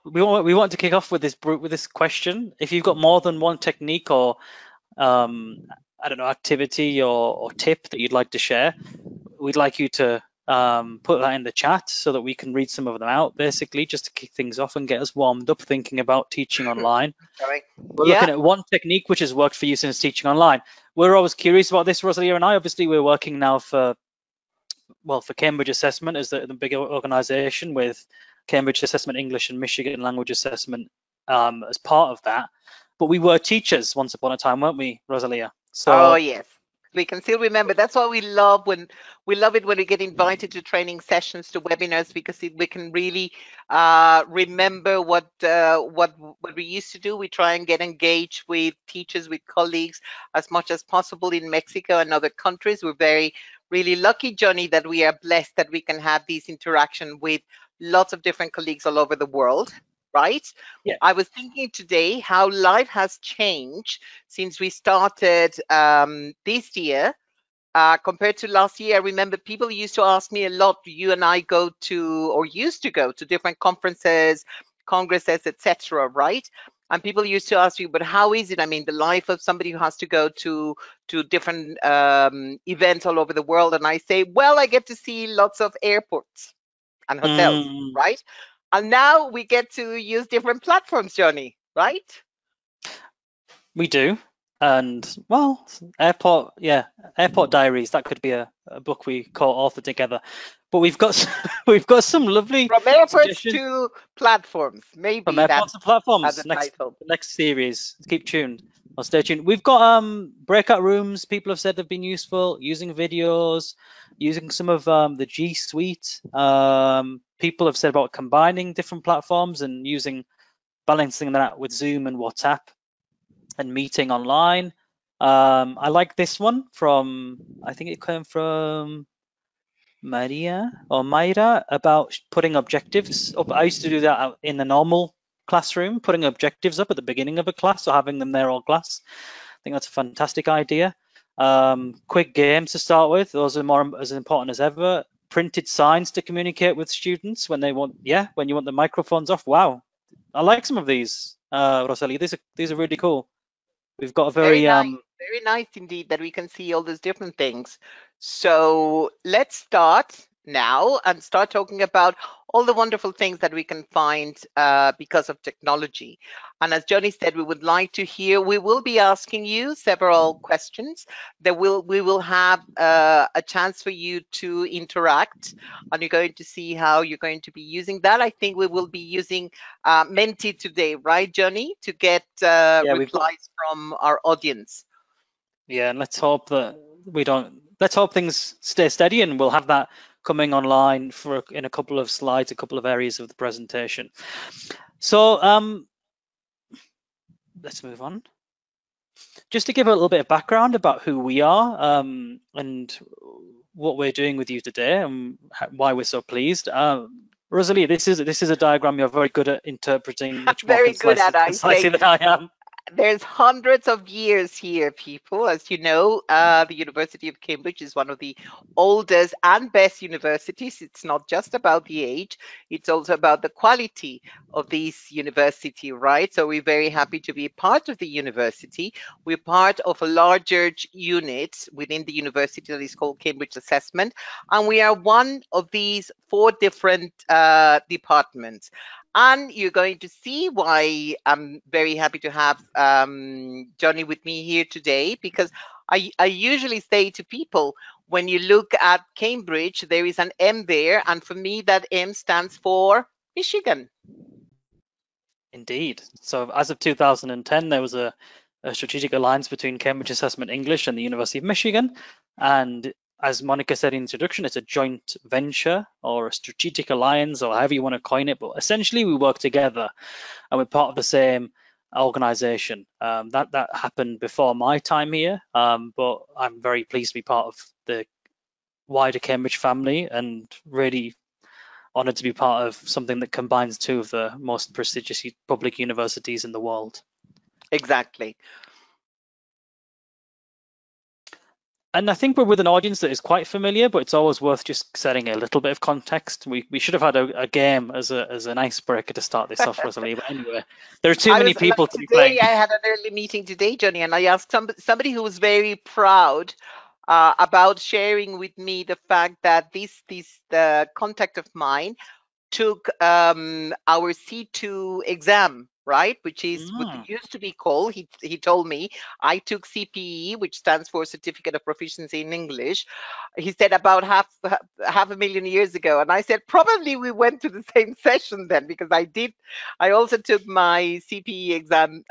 we want to kick off with this question. If you've got more than one technique or I don't know, activity or tip that you'd like to share, we'd like you to put that in the chat so that we can read some of them out, basically, just to kick things off and get us warmed up thinking about teaching online. Sorry. We're Yeah. looking at one technique which has worked for you since teaching online. We're always curious about this, Rosalia and I. Obviously, we're working now for Cambridge Assessment as the big organization, with Cambridge Assessment English and Michigan Language Assessment as part of that. But we were teachers once upon a time, weren't we, Rosalia? Oh, So yes. We can still remember. That's why we love it when we get invited to training sessions, to webinars, because we can really remember what we used to do. We try and get engaged with teachers, with colleagues, as much as possible in Mexico and other countries. We're very really lucky, Johnny, that we are blessed that we can have these interaction with lots of different colleagues all over the world, right? yeah, I was thinking today how life has changed since we started this year compared to last year. I remember people used to ask me a lot, you and I go to, or used to go to, different conferences, congresses, etc., right? And people used to ask me, but how is it? I mean, the life of somebody who has to go to different events all over the world. And I say, well, I get to see lots of airports and hotels, right? And now we get to use different platforms, Johnny, right? we do. And well, airport diaries. That could be a book we co-author together. But we've got we've got some lovely From airports suggestions to platforms, from maybe that airports and as platforms. a Next title. the next series. Keep tuned or stay tuned. We've got breakout rooms. People have said they've been useful using videos, using some of the G Suite. People have said about combining different platforms and balancing that with Zoom and WhatsApp and meeting online. I like this one from, I think it came from Maria or Mayra, about putting objectives up. I used to do that in the normal classroom, putting objectives up at the beginning of a class or having them there all class. I think that's a fantastic idea. Quick games to start with, those are more as important as ever. Printed signs to communicate with students when when you want the microphones off. Wow, I like some of these, Rosalie. These are really cool. We've got a Very nice indeed that we can see all those different things. So let's start now and start talking about all the wonderful things that we can find because of technology. And as Johnny said, we would like to hear, we will be asking you several questions that we will have a chance for you to interact, and you're going to see how you're going to be using that. I think we will be using Menti today, right, Johnny, to get we've got replies from our audience. and let's hope things stay steady, and we'll have that coming online in a couple of slides, a couple of areas of the presentation. So let's move on. Just to give a little bit of background about who we are and what we're doing with you today and why we're so pleased. Rosalie, this is a diagram you're very good at interpreting, much more Very good at, I concisely say. than I am. There's hundreds of years here, people. As you know, the University of Cambridge is one of the oldest and best universities. It's not just about the age, it's also about the quality of this university, right? So we're very happy to be part of the university. We're part of a larger unit within the university that is called Cambridge Assessment, and we are one of these 4 different departments. And you're going to see why I'm very happy to have Johnny with me here today, because I usually say to people, when you look at Cambridge, there is an M there. And for me, that M stands for Michigan. Indeed. So as of 2010, there was a strategic alliance between Cambridge Assessment English and the University of Michigan. And as Monica said in the introduction, it's a joint venture or a strategic alliance, or however you want to coin it. But essentially, we work together and we're part of the same organization. That happened before my time here, but I'm very pleased to be part of the wider Cambridge family and really honoured to be part of something that combines 2 of the most prestigious public universities in the world. Exactly. And I think we're with an audience that is quite familiar, but it's always worth just setting a little bit of context. We should have had a game as an icebreaker to start this off, Rosalie. But anyway, there are too I many was like people to be playing. today. I had an early meeting today, Johnny, and I asked somebody who was very proud about sharing with me the fact that the contact of mine took our C2 exam, right? Which is what it Mm. used to be called. He told me I took CPE, which stands for Certificate of Proficiency in English. He said about half a million years ago, and I said probably we went to the same session then because I did. I also took my CPE exam.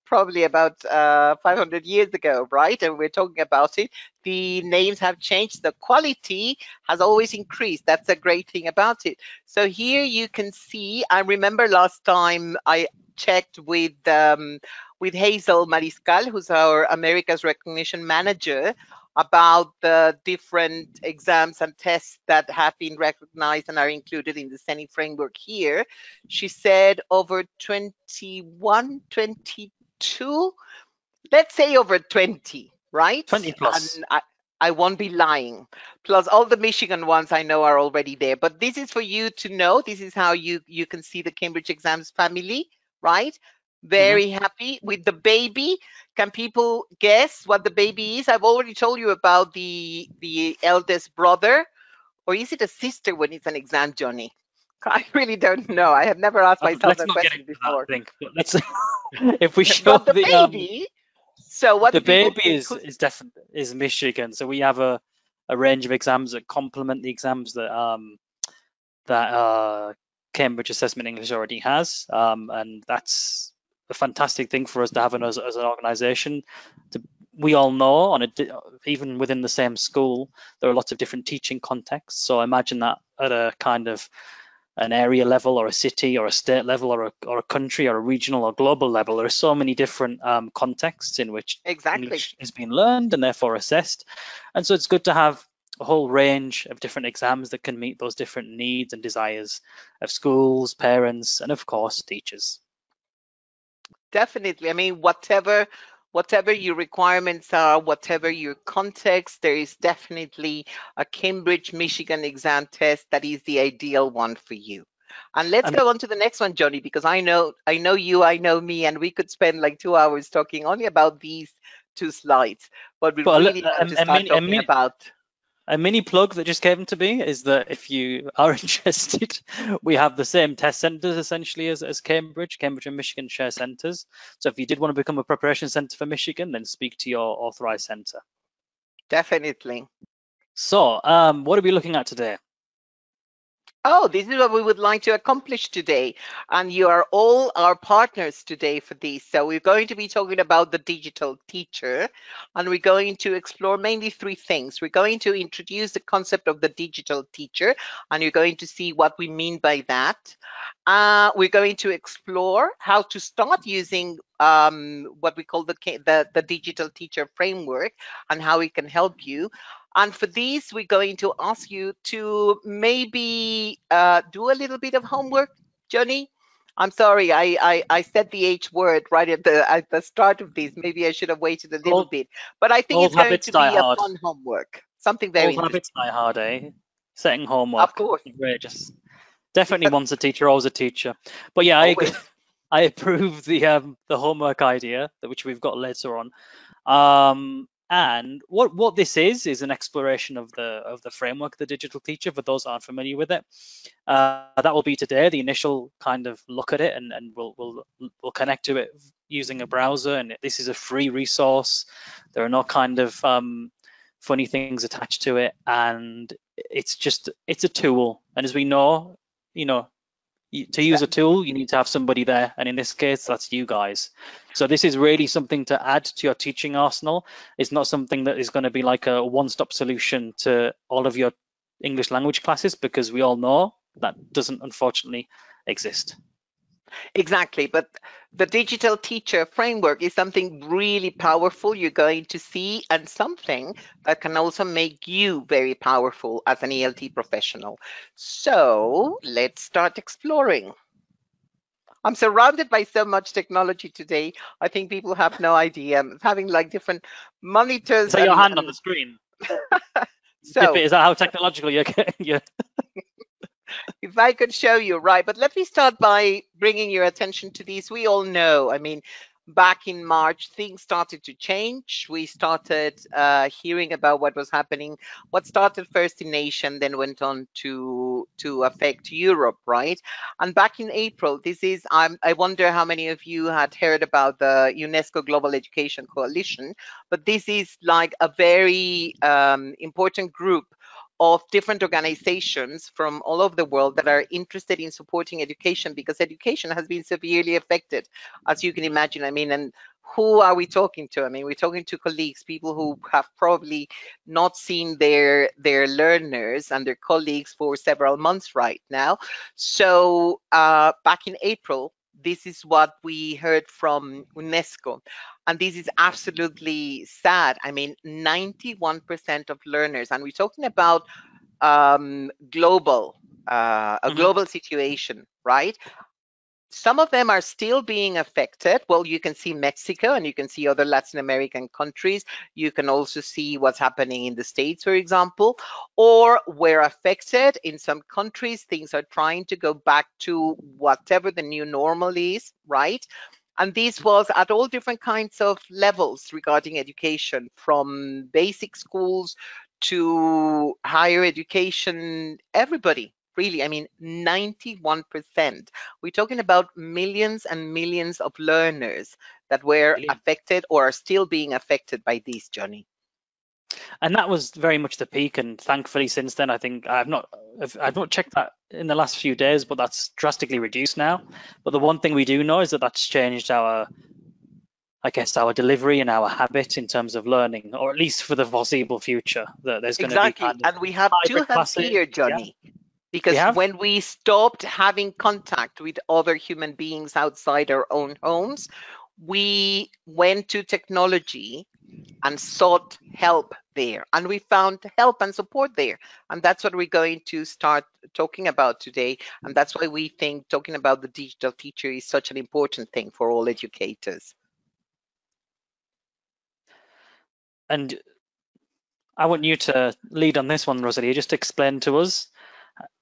Probably about 500 years ago, right? And we're talking about it. The names have changed. The quality has always increased. That's a great thing about it. So here you can see, I remember last time I checked with Hazel Mariscal, who's our America's Recognition Manager, about the different exams and tests that have been recognized and are included in the CENI framework here. She said over 21, 22, let's say over 20, right? 20 plus. And I won't be lying. Plus all the Michigan ones I know are already there. But this is for you to know. This is how you can see the Cambridge Exams family, right? Very happy with the baby. Can people guess what the baby is? I've already told you about the eldest brother. Or is it a sister when it's an exam, Johnny? I really don't know. I have never asked myself Let's that not get question into that, I before. think. But let's if we show But the baby, so what the do people baby think? is definitely is Michigan. So we have a range of exams that complement the exams that Cambridge Assessment English already has, and that's a fantastic thing for us to have as an organisation. We all know, even within the same school, there are lots of different teaching contexts. So imagine that at a kind of an area level or a city or a state level or a country or a regional or global level. There are so many different contexts in which Exactly. English is being learned and therefore assessed. And so it's good to have a whole range of different exams that can meet those different needs and desires of schools, parents, and of course, teachers. Definitely. I mean, whatever your requirements are, whatever your context, there is definitely a Cambridge, Michigan exam test that is the ideal one for you. And let's go on to the next one, Johnny, because I know you, I know me, and we could spend like 2 hours talking only about these two slides. But we really want to start talking about. A mini plug that just came to me is that if you are interested, we have the same test centres essentially as Cambridge. Cambridge and Michigan share centres. So if you did want to become a preparation centre for Michigan, then speak to your authorised centre. Definitely. So what are we looking at today? Oh, this is what we would like to accomplish today. And you are all our partners today for this. So we're going to be talking about the digital teacher, and we're going to explore mainly three things. We're going to introduce the concept of the digital teacher, and you're going to see what we mean by that. We're going to explore how to start using what we call the digital teacher framework and how it can help you. And for this, we're going to ask you to maybe do a little bit of homework, Johnny. I'm sorry, I said the H word right at the start of this. Maybe I should have waited a little bit. But I think it's going to be a fun homework. Something very interesting. Old habits die hard, eh? Setting homework. Of course. Outrageous. Definitely once a teacher, always a teacher. But yeah, I approve the homework idea, which we've got later on. And what this is an exploration of the framework, the digital teacher, for those that aren't familiar with it. That will be today, the initial kind of look at it, and we'll connect to it using a browser. And this is a free resource. There are no kind of funny things attached to it, and it's a tool. And as we know, to use a tool, you need to have somebody there, and in this case, that's you guys. So this is really something to add to your teaching arsenal. It's not something that is going to be like a one-stop solution to all of your English language classes, because we all know that doesn't unfortunately exist. Exactly, but the digital teacher framework is something really powerful you're going to see, and something that can also make you very powerful as an ELT professional. So let's start exploring. I'm surrounded by so much technology today. I think people have no idea. I'm having like different monitors Is that your hand on the and screen? Dip so it. Is that how technological you're getting? Yeah. if I could show you, right? But let me start by bringing your attention to these. We all know, I mean, back in March, things started to change. We started hearing about what was happening. What started first in Asia, then went on to affect Europe, right? And back in April, this is, I wonder how many of you had heard about the UNESCO Global Education Coalition, but this is like a very important group of different organizations from all over the world that are interested in supporting education, because education has been severely affected, as you can imagine. I mean, and who are we talking to? I mean, we're talking to colleagues, people who have probably not seen their learners and their colleagues for several months right now. So back in April, this is what we heard from UNESCO. And this is absolutely sad. I mean, 91% of learners, and we're talking about global, a Mhm. global situation, right? Some of them are still being affected. Well, you can see Mexico and you can see other Latin American countries. You can also see what's happening in the States, for example, or were affected. In some countries, things are trying to go back to whatever the new normal is, right? And this was at all different kinds of levels regarding education, from basic schools to higher education, everybody, really. I mean, 91%. We're talking about millions and millions of learners that were Brilliant. affected or are still being affected by this, Johnny. And that was very much the peak. And thankfully, since then, I think I've not checked that in the last few days, but that's drastically reduced now. But the one thing we do know is that that's changed I guess, our delivery and our habit in terms of learning, or at least for the foreseeable future. That there's going to be Exactly. kind of And we have two hybrid hands classes. here, Yeah, Johnny, we because have. when we stopped having contact with other human beings outside our own homes, we went to technology and sought help there. And we found help and support there. And that's what we're going to start talking about today. And that's why we think talking about the digital teacher is such an important thing for all educators. And I want you to lead on this one, Rosalia. Just explain to us.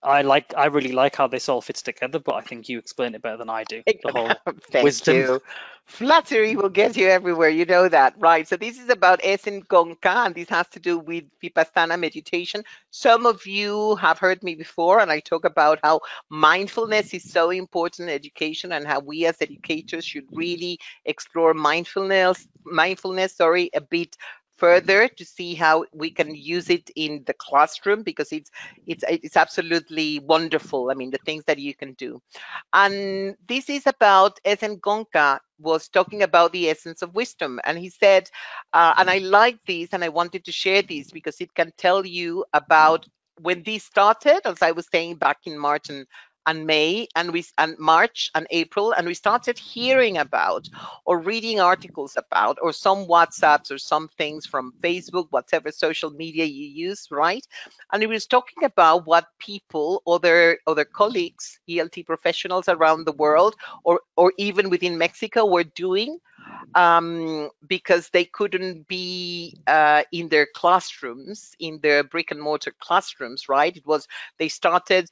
I really like how this all fits together, but I think you explain it better than I do. The whole Thank wisdom. you. Flattery will get you everywhere. You know that, right? So this is about Essen Gonka, and this has to do with Vipassana meditation. Some of you have heard me before, and I talk about how mindfulness is so important in education, and how we as educators should really explore mindfulness, a bit further to see how we can use it in the classroom, because it's absolutely wonderful. I mean, the things that you can do. And this is about Essen Gonka was talking about the essence of wisdom. And he said, and I like this and I wanted to share this because it can tell you about when this started, as I was saying, back in March and May and March and April, and we started hearing about or reading articles about, or some WhatsApps or some things from Facebook, whatever social media you use, right? And he was talking about what people, other colleagues, ELT professionals around the world, or even within Mexico, were doing, because they couldn't be in their classrooms, in their brick and mortar classrooms, right? They started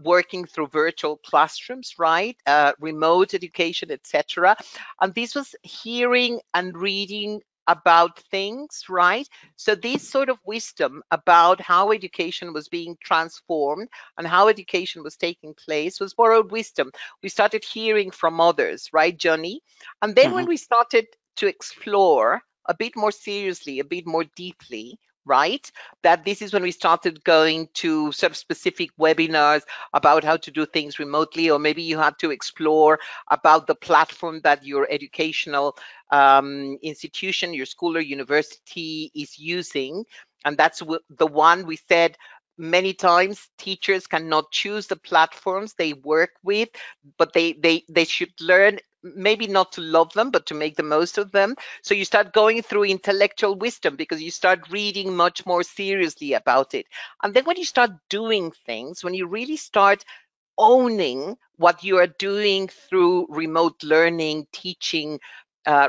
working through virtual classrooms, right? Remote education, etc. And this was hearing and reading about things, right? So this sort of wisdom about how education was being transformed and how education was taking place was borrowed wisdom. We started hearing from others, right, Johnny? And then when Mhm. we started to explore a bit more seriously, a bit more deeply, right? That this is when we started going to sort of specific webinars about how to do things remotely, or maybe you had to explore about the platform that your educational institution, your school or university is using. And that's the one we said many times, teachers cannot choose the platforms they work with, but they should learn maybe not to love them, but to make the most of them. So you start going through intellectual wisdom because you start reading much more seriously about it. And then when you start doing things, when you really start owning what you are doing through remote learning, teaching,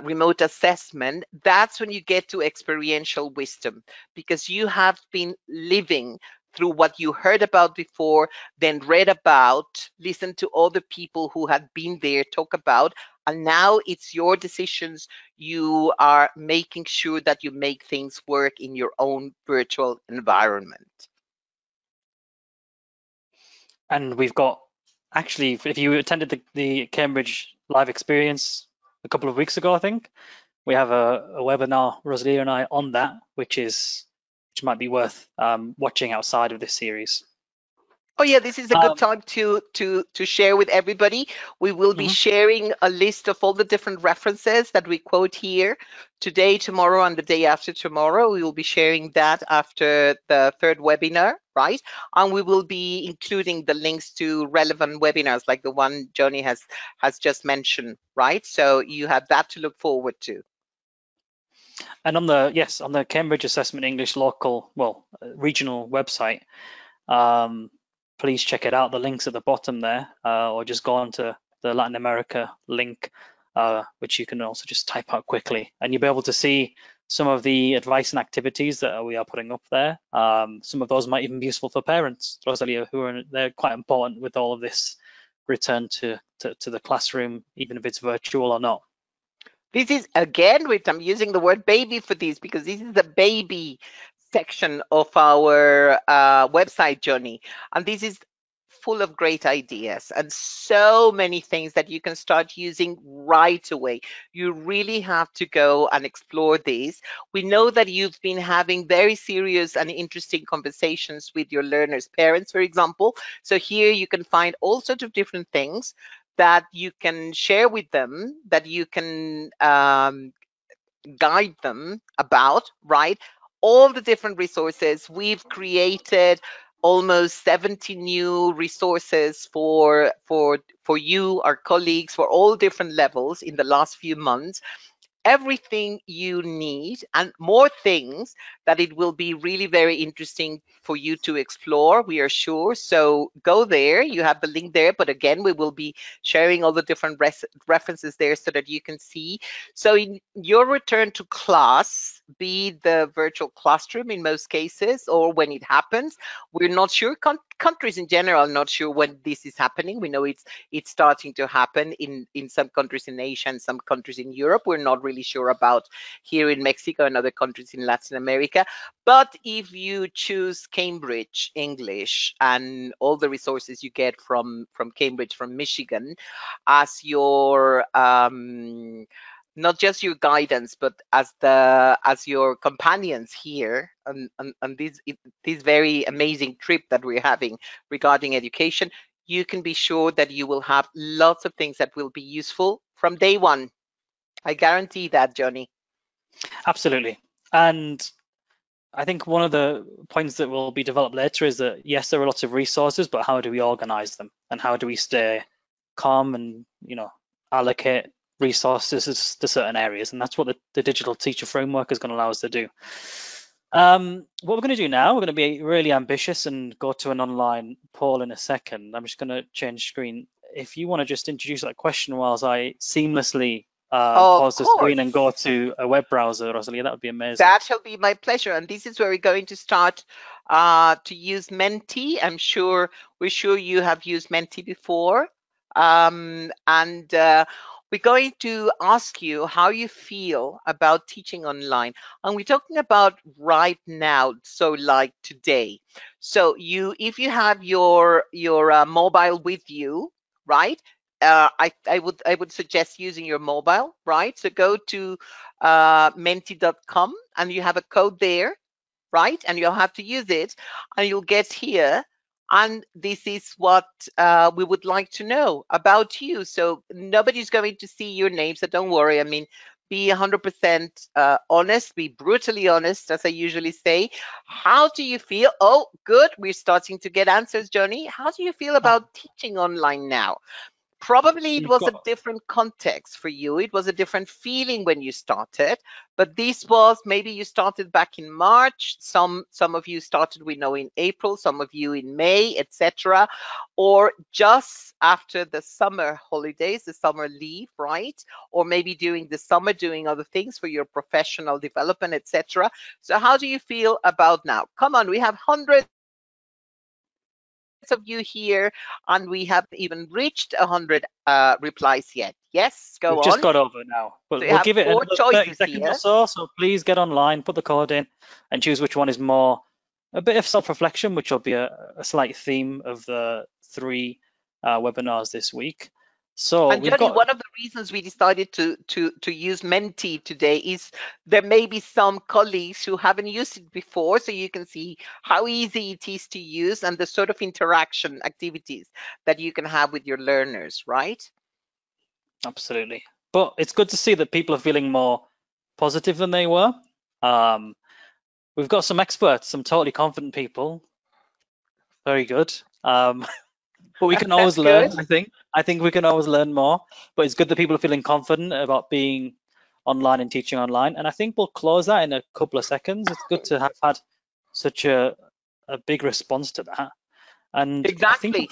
remote assessment, that's when you get to experiential wisdom, because you have been living through what you heard about before, then read about, listened to other people who had been there talk about, and now it's your decisions. You are making sure that you make things work in your own virtual environment. And we've got, actually, if you attended the Cambridge live experience a couple of weeks ago, I think, we have a webinar, Rosalia and I, on that, which might be worth watching outside of this series. Oh yeah, this is a good time to share with everybody. We will be sharing a list of all the different references that we quote here today, tomorrow, and the day after tomorrow. We will be sharing that after the third webinar, right? And we will be including the links to relevant webinars like the one Johnny has just mentioned, right? So you have that to look forward to. And on the Cambridge Assessment English regional website, please check it out. The link's at the bottom there, or just go on to the Latin America link, which you can also just type out quickly, and you'll be able to see some of the advice and activities that we are putting up there. Some of those might even be useful for parents, Rosalia, they're quite important with all of this return to the classroom, even if it's virtual or not. This is, again, I'm using the word baby for this because this is the baby section of our website, Johnny. And this is full of great ideas and so many things that you can start using right away. You really have to go and explore these. We know that you've been having very serious and interesting conversations with your learners' parents, for example. So here you can find all sorts of different things that you can share with them, that you can guide them about, right? All the different resources. We've created almost 70 new resources for you, our colleagues, for all different levels in the last few months. Everything you need and more things that it will be really very interesting for you to explore, we are sure. So go there, you have the link there, but again, we will be sharing all the different references there so that you can see. So in your return to class, be the virtual classroom in most cases, or when it happens, we're not sure. Countries in general are not sure when this is happening. We know it's starting to happen in some countries in Asia and some countries in Europe. We're not really sure about here in Mexico and other countries in Latin America. But if you choose Cambridge English and all the resources you get from Cambridge, from Michigan, as your not just your guidance, but as your companions here on this very amazing trip that we're having regarding education, you can be sure that you will have lots of things that will be useful from day one. I guarantee that, Johnny. Absolutely. And I think one of the points that will be developed later is that, yes, there are lots of resources, but how do we organize them? And how do we stay calm and, allocate resources to certain areas? And that's what the digital teacher framework is going to allow us to do. What we're going to do now, we're going to be really ambitious and go to an online poll in a second. I'm just going to change screen. If you want to just introduce that question whilst I seamlessly pause the screen and go to a web browser, Rosalia, that would be amazing. That shall be my pleasure. And this is where we're going to start to use Menti. We're sure you have used Menti before. We're going to ask you how you feel about teaching online. And we're talking about right now, so like today. So if you have your mobile with you, right? I would suggest using your mobile, right? So go to menti.com and you have a code there, right? And you'll have to use it and you'll get here. And this is what we would like to know about you. So nobody's going to see your name, so don't worry. I mean, be 100% honest, be brutally honest, as I usually say. How do you feel? Oh, good. We're starting to get answers, Johnny. How do you feel about teaching online now? Probably it You've was a got different context for you. It was a different feeling when you started, but this was, maybe you started back in March. Some of you started, we know, in April, some of you in May, etc., or just after the summer holidays, the summer leave, right? Or maybe during the summer doing other things for your professional development, etc. So how do you feel about now? Come on, we have hundreds of you here, and we haven't even reached 100 replies yet. Yes, We've go just on. got over now, So but you we'll have give it 4 another 30 choices seconds or here. so. So please get online, put the code in, and choose which one is more. A bit of self-reflection, which will be a slight theme of the 3 webinars this week. So And we've Johnny, got one of the reasons we decided to use Menti today is there may be some colleagues who haven't used it before, so you can see how easy it is to use and the sort of interaction activities that you can have with your learners, right? absolutely, but it's good to see that people are feeling more positive than they were. We've got some experts, some totally confident people. Very good. But we can always That's learn, good. I think. I think we can always learn more. But it's good that people are feeling confident about being online and teaching online. And I think we'll close that in a couple of seconds. It's good to have had such a big response to that. And I think, Exactly.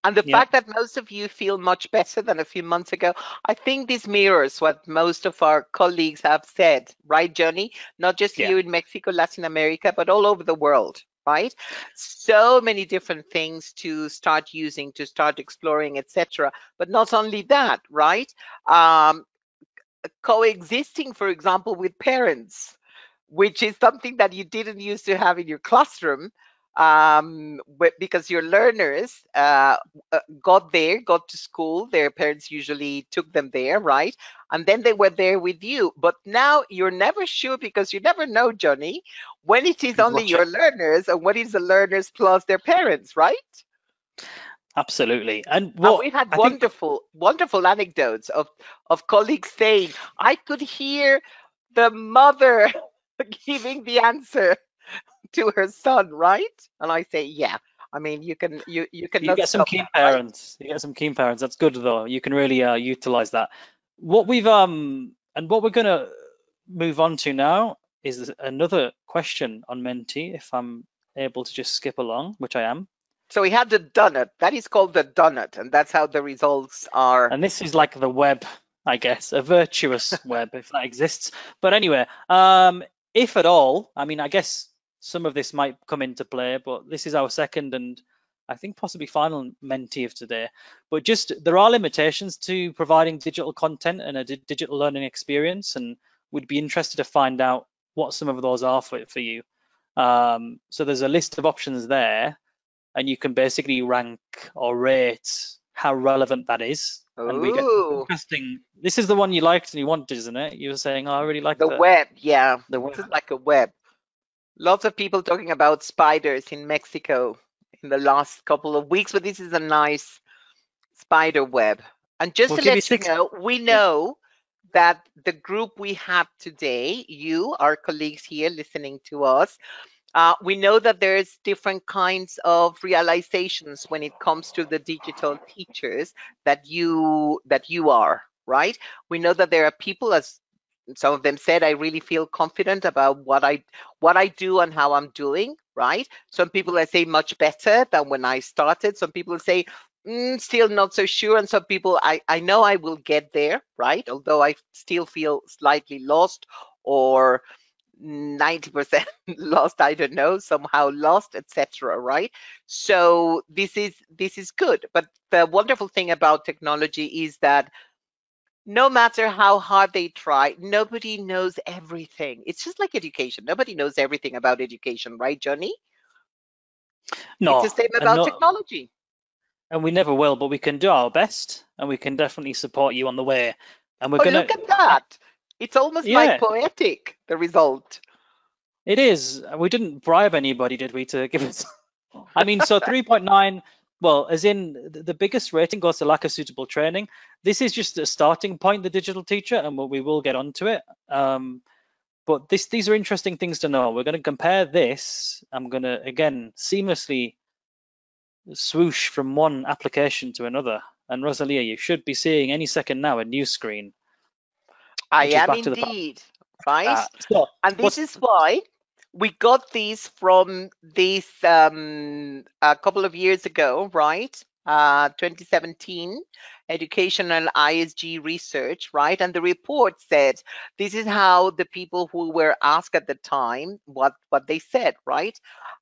And the yeah, fact that most of you feel much better than a few months ago, I think this mirrors what most of our colleagues have said, right, Johnny? Not just yeah, here in Mexico, Latin America, but all over the world, right? So many different things to start using, to start exploring, etc. But not only that, right? Um, Coexisting, for example, with parents, which is something that you didn't used to have in your classroom, because your learners got to school, their parents usually took them there, right? And then they were there with you. But now you're never sure, because you never know, Johnny, when it is who's only watching? your learners and when it's the learners plus their parents, right? Absolutely. And And what we had I think, wonderful anecdotes of colleagues saying, I could hear the mother giving the answer to her son, right? And I say, yeah. I mean, you you cannot get some stop keen that, right? parents. You get some keen parents. That's good though. You can really utilize that. What we've and what we're gonna move on to now is another question on Menti, if I'm able to just skip along, which I am. So we had the donut. That is called the donut, and that's how the results are. And this is like the web, I guess, a virtuous web, if that exists. But anyway, if at all, I mean, I guess some of this might come into play, but this is our second and I think possibly final Menti of today. But just there are limitations to providing digital content and a digital learning experience, and we'd be interested to find out what some of those are for you. So there's a list of options there, and you can basically rank or rate how relevant that is. And we get Oh, interesting. This is the one you liked and you wanted, isn't it? You were saying, oh, I really like the web. Yeah, the this is web. like a web. Lots of people talking about spiders in Mexico in the last couple of weeks, but this is a nice spider web. And just We'll to give you let you six. know, we Yeah. know that the group we have today, you, our colleagues here listening to us, we know that there's different kinds of realizations when it comes to the digital teachers that you are, right? We know that there are people, as some of them said, I really feel confident about what I do and how I'm doing, right? Some people, I say, much better than when I started. Some people say, still not so sure. And some people, I know I will get there, right? Although I still feel slightly lost, or 90% lost, I don't know, somehow lost, etc., right? So this is good. But the wonderful thing about technology is that no matter how hard they try, nobody knows everything. It's just like education. Nobody knows everything about education, right, Johnny? It's the No, same and about no, technology. and we never will, but we can do our best, and we can definitely support you on the way. And we're Oh, gonna, look at that. It's almost like yeah, poetic, the result. it is. We didn't bribe anybody, did we, to give us? I mean, so 3.9, well, as in the biggest rating goes to lack of suitable training. This is just a starting point, the digital teacher, and we will get onto it. But these are interesting things to know. We're going to compare this. I'm going to, again, seamlessly swoosh from one application to another. And Rosalia, you should be seeing any second now a new screen, I which is am back to the past. indeed, right? So And this what's is why we got these from this a couple of years ago, right? 2017 educational ISG research, right? And the report said this is how the people who were asked at the time what they said, right?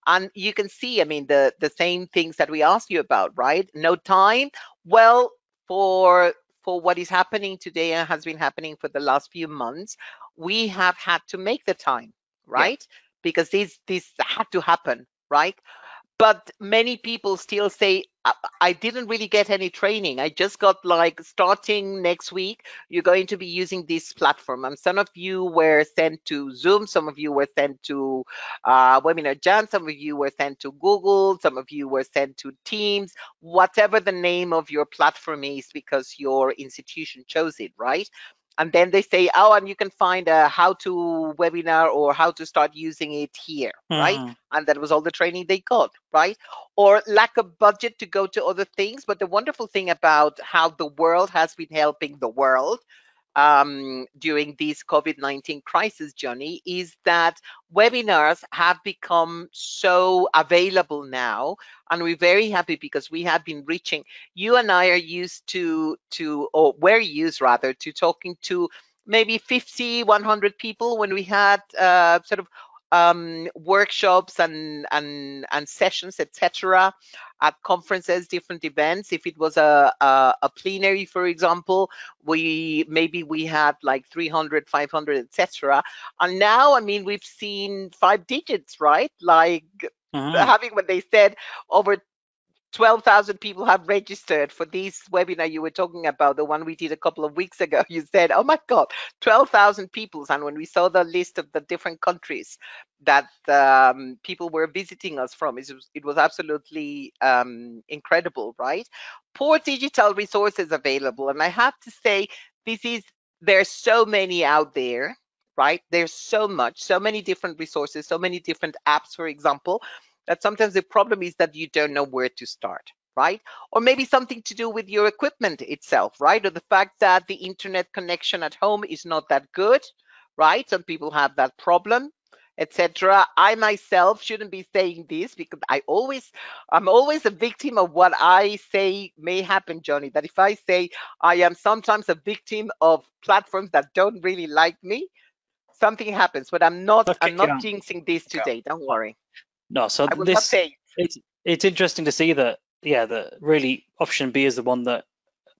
And you can see, I mean, the same things that we asked you about, right? No time. Well, for what is happening today and has been happening for the last few months, we have had to make the time, yeah. right? Because this had to happen, right? But many people still say, I didn't really get any training. I just got like starting next week, you're going to be using this platform. And some of you were sent to Zoom, some of you were sent to Webinar Jan, some of you were sent to Google, some of you were sent to Teams, whatever the name of your platform is, because your institution chose it, right? And then they say, oh, and you can find a how to webinar or how to start using it here, right? And that was all the training they got, right? Or lack of budget to go to other things. But the wonderful thing about how the world has been helping the world during this COVID-19 crisis, Johnny, is that webinars have become so available now, and we're very happy because we have been reaching. You and I are used to or were used rather to talking to maybe 50, 100 people when we had sort of workshops and sessions, etc., at conferences, different events. If it was a plenary, for example, we had like 300, 500, etc. And now, I mean, we've seen 5 digits, right? Like having what they said, over 12,000 people have registered for this webinar you were talking about, the one we did a couple of weeks ago. You said, oh my God, 12,000 people. And when we saw the list of the different countries that people were visiting us from, it was absolutely incredible, right? Poor digital resources available. And I have to say, there's so many out there, right? There's so many different resources, so many different apps, for example, that sometimes the problem is that you don't know where to start, right? Or maybe something to do with your equipment itself, right? Or the fact that the internet connection at home is not that good, right? Some people have that problem, etc. I myself shouldn't be saying this because I'm always a victim of what I say may happen, Johnny. That if I say I am sometimes a victim of platforms that don't really like me, something happens. But I'm not jinxing this today. Don't worry. No, so I will not say it's interesting to see that, yeah, that really option B is the one that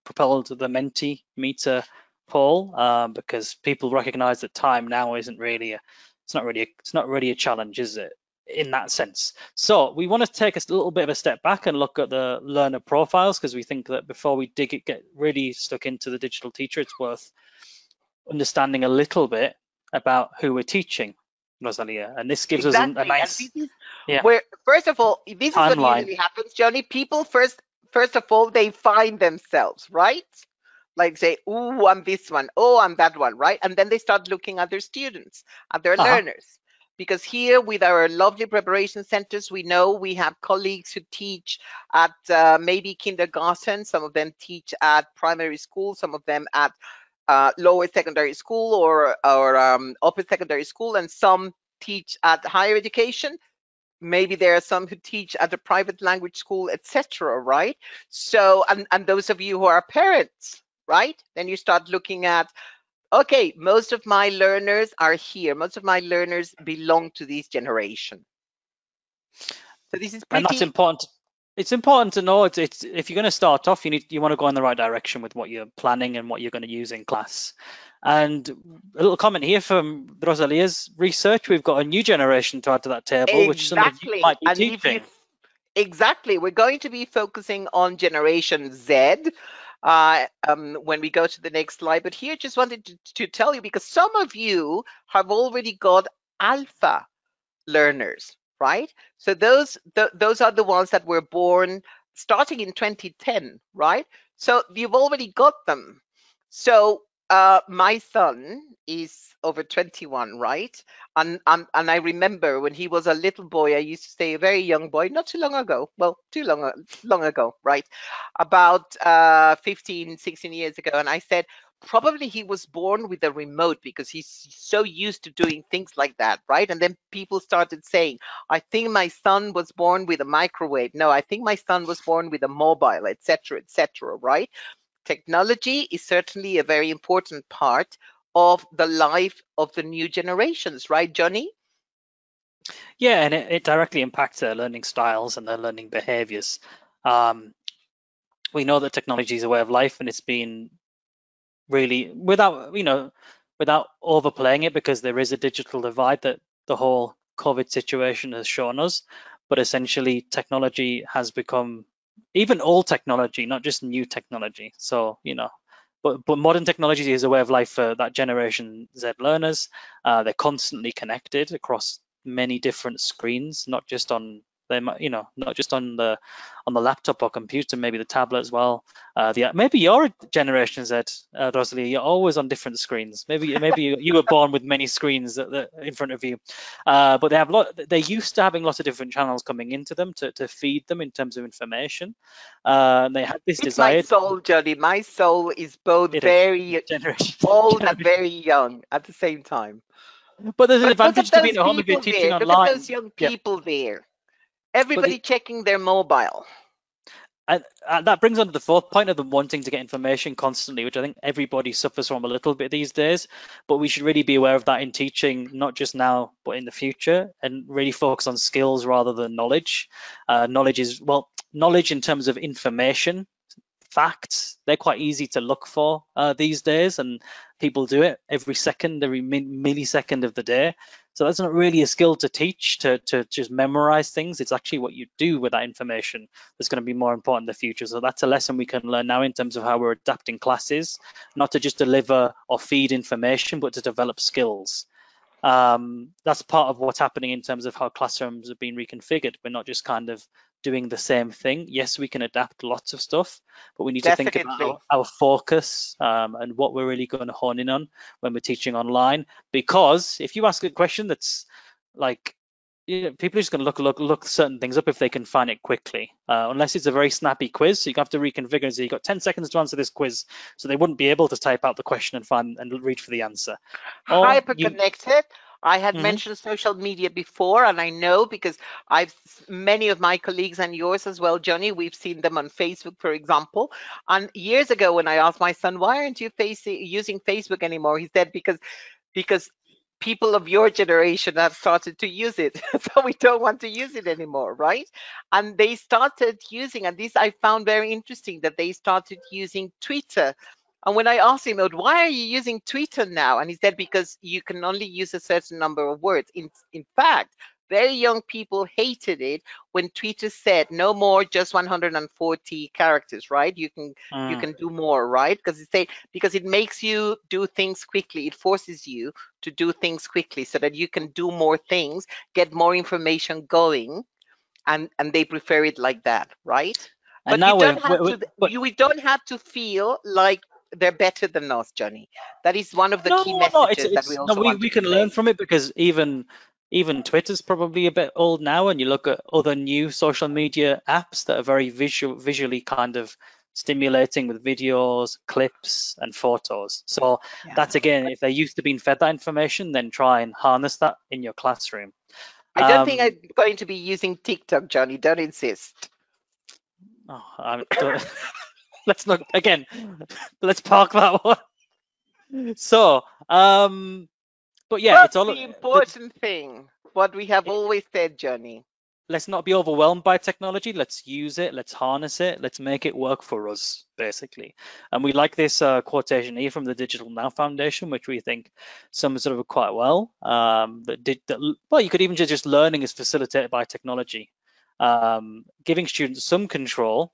propelled the Mentimeter poll, because people recognize that time now isn't really it's not really a challenge, is it, in that sense? So we want to take a little bit of a step back and look at the learner profiles, because we think that before we get really stuck into the digital teacher, it's worth understanding a little bit about who we're teaching, Rosalia, and this gives us a nice where, first of all, this timeline. is what usually happens, Johnny. People first of all, they find themselves, right? Like say, oh, I'm this one, oh, I'm that one, right? And then they start looking at their students, at their learners. Because here with our lovely preparation centers, we know we have colleagues who teach at maybe kindergarten, some of them teach at primary school, some of them at lower secondary school or upper secondary school, and some teach at higher education. Maybe there are some who teach at a private language school, etc., right? So, and those of you who are parents, right? Then you start looking at, okay, most of my learners are here. Most of my learners belong to this generation. So this is pretty... And that's important. It's important to know it's if you're going to start off, you want to go in the right direction with what you're planning and what you're going to use in class. And a little comment here from Rosalia's research: we've got a new generation to add to that table, which some of you might be teaching. Exactly, we're going to be focusing on Generation Z when we go to the next slide. But here, just wanted to tell you, because some of you have already got alpha learners, right? So those are the ones that were born starting in 2010, right? So you've already got them. So My son is over 21, right? And I remember when he was a little boy, I used to say a very young boy, not too long ago, well, long ago, right? About 15, 16 years ago. And I said, probably he was born with a remote because he's so used to doing things like that, right? And then people started saying, I think my son was born with a microwave. No, I think my son was born with a mobile, etc., right? Technology is certainly a very important part of the life of the new generations, right, Johnny? Yeah, and it directly impacts their learning styles and their learning behaviors. Um, we know that technology is a way of life, and it's been really without overplaying it, because there is a digital divide that the whole COVID situation has shown us. But essentially, technology has become, even old technology, not just new technology. So, but modern technology is a way of life for that Generation Z learners. They're constantly connected across many different screens, not just on not just on the laptop or computer, maybe the tablet as well. Maybe your Generation Z, Rosalie, you're always on different screens. Maybe you were born with many screens in front of you, but they're used to having lots of different channels coming into them to feed them in terms of information. And they had this It's my desire. soul, Johnny. My soul is both It is very generation old and generation. very young at the same time. But there's an But look at advantage to those being at home if you're people teaching there. Look at those online. young Yeah, people there. but Everybody checking their mobile. and that brings on to the fourth point of them wanting to get information constantly, which I think everybody suffers from a little bit these days. But we should really be aware of that in teaching, not just now, but in the future, and really focus on skills rather than knowledge. Knowledge in terms of information, facts, they're quite easy to look for these days, and people do it every second, every millisecond of the day. So that's not really a skill to teach, to just memorize things. It's actually what you do with that information that's going to be more important in the future. So that's a lesson we can learn now in terms of how we're adapting classes, not to just deliver or feed information, but to develop skills. That's part of what's happening in terms of how classrooms have been reconfigured. We're not just kind of doing the same thing. Yes, we can adapt lots of stuff, but we need to think about Definitely. our focus and what we're really going to hone in on when we're teaching online. Because if you ask a question that's like, people are just going to look certain things up if they can find it quickly, unless it's a very snappy quiz. So you have to reconfigure. So you've got 10 seconds to answer this quiz, so they wouldn't be able to type out the question and find and reach for the answer. Or you. Hyper-connected. I had Mhm. mentioned social media before, and I know because many of my colleagues and yours as well, Johnny, we've seen them on Facebook, for example. And years ago, when I asked my son, why aren't you using Facebook anymore? He said, because people of your generation have started to use it. So we don't want to use it anymore, right? And they started using, and this I found very interesting, that they started using Twitter. And when I asked him, why are you using Twitter now? And he said, because you can only use a certain number of words. In fact, very young people hated it when Twitter said no more, just 140 characters, right? You Mm. can do more, right? Because it makes you do things quickly. It forces you to do things quickly so that you can do more things, get more information going, and they prefer it like that, right? And But you now don't have to but we don't have to feel like they're better than us, Johnny. That is one of the key no, messages that we no, also we want to we can learn convey. from it, because even Twitter's probably a bit old now, and you look at other new social media apps that are very visually kind of stimulating, with videos, clips, and photos. So Yeah. that's, again, if they're used to being fed that information, then try and harness that in your classroom. I don't think Um, I'm going to be using TikTok, Johnny. Don't insist. oh, let's not again. Let's park that one. So, but yeah, But it's all the important thing, what we have always said, Johnny. let's not be overwhelmed by technology. Let's use it. Let's harness it. Let's make it work for us, basically. And we like this quotation here from the Digital Now Foundation, which we think sums it up quite well. Well, you could even just learning is facilitated by technology, giving students some control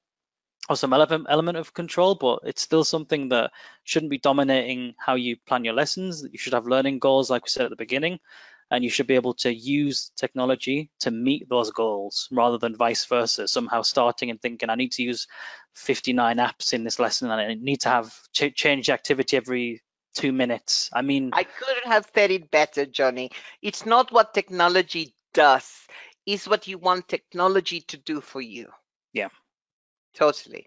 or some element of control, but it's still something that shouldn't be dominating how you plan your lessons. You should have learning goals, like we said at the beginning, and you should be able to use technology to meet those goals rather than vice versa, somehow starting and thinking, I need to use 59 apps in this lesson and I need to have change activity every 2 minutes. I mean, I couldn't have said it better, Johnny. It's not what technology does, it's what you want technology to do for you. yeah. Totally.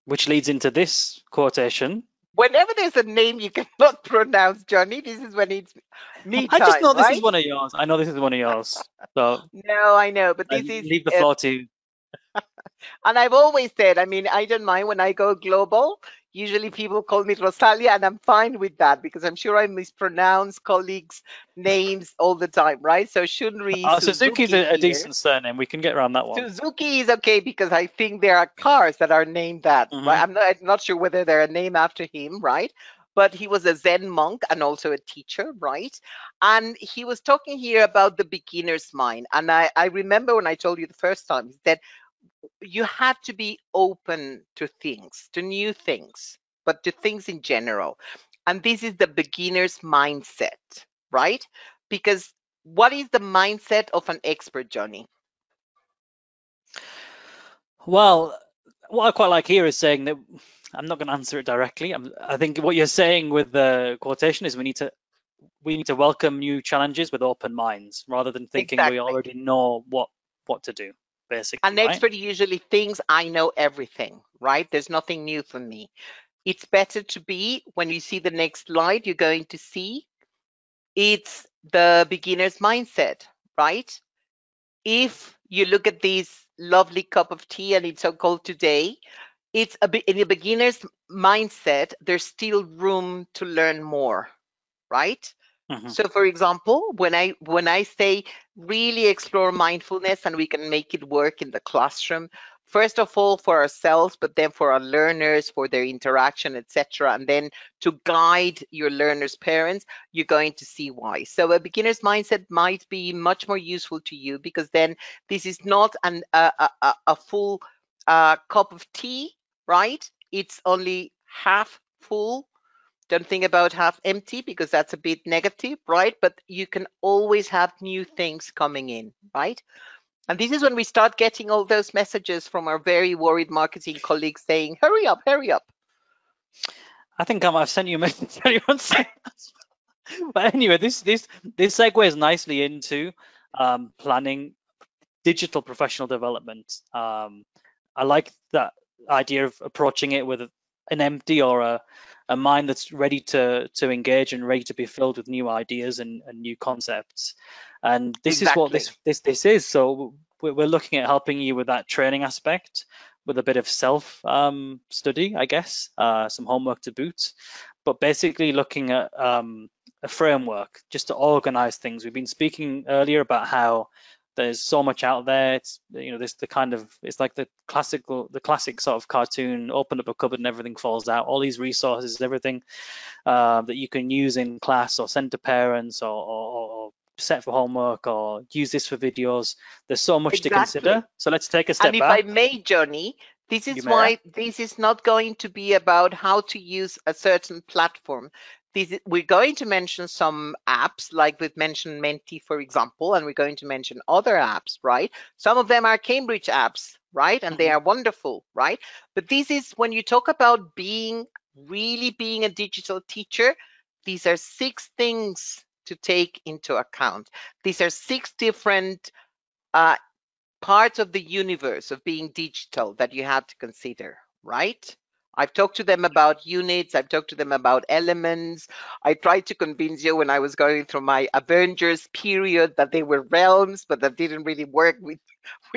Which leads into this quotation. Whenever there's a name you cannot pronounce, Johnny, this is when it's me I just time, know this is right? one of yours. I know this is one of yours. So No, I know, but I this is, leave the floor to. and I've always said, I mean, I don't mind when I go global. Usually people call me Rosalia, and I'm fine with that because I'm sure I mispronounce colleagues' names all the time, right? So Shunri Suzuki's Suzuki a here. decent surname. We can get around that one. Suzuki is okay because I think there are cars that are named that, right? Hmm. I'm not sure whether they're named after him, right? But he was a Zen monk and also a teacher, right? And he was talking here about the beginner's mind. And I remember when I told you the first time, he said you have to be open to things, to new things, but to things in general. And this is the beginner's mindset, right? Because what is the mindset of an expert, Johnny? Well, what I quite like here is saying that I'm not going to answer it directly. I think what you're saying with the quotation is we need to welcome new challenges with open minds rather than thinking we Exactly. already know what to do, An basically, right? expert usually thinks I know everything, right? There's nothing new for me. It's better to be, when you see the next slide, you're going to see it's the beginner's mindset, right? If you look at this lovely cup of tea and it's so cold today, it's in a beginner's mindset, there's still room to learn more, right? Hmm. So for example, when I say really explore mindfulness and we can make it work in the classroom, first of all for ourselves, but then for our learners, for their interaction, etc., and then to guide your learners' parents, you're going to see why. So a beginner's mindset might be much more useful to you because then this is not a full cup of tea, right? It's only half full. Don't think about half empty because that's a bit negative, right? But you can always have new things coming in, right? And this is when we start getting all those messages from our very worried marketing colleagues saying, hurry up, hurry up. I think I've sent you a message on saying that. But anyway, this segues nicely into planning digital professional development. I like that idea of approaching it with an empty or a mind that's ready to engage and ready to be filled with new ideas and new concepts. And this is what Exactly. this is. So we're looking at helping you with that training aspect, with a bit of self study, I guess, some homework to boot, but basically looking at a framework just to organize things. We've been speaking earlier about how there's so much out there. It's this the kind of it's like the classic sort of cartoon. Open up a cupboard and everything falls out. All these resources, everything that you can use in class or send to parents or set for homework or use this for videos. There's so much to Exactly. consider. So let's take a And step if I back. may, Johnny, this You is may. why this is not going to be about how to use a certain platform. We're going to mention some apps, like we've mentioned Menti, for example, and we're going to mention other apps, right? Some of them are Cambridge apps, right? And they Mhm. are wonderful, right? But this is when you talk about really being a digital teacher, these are 6 things to take into account. These are 6 different uh, parts of the universe of being digital that you have to consider, right? I've talked to them about units. I've talked to them about elements. I tried to convince you when I was going through my Avengers period that they were realms, but that didn't really work with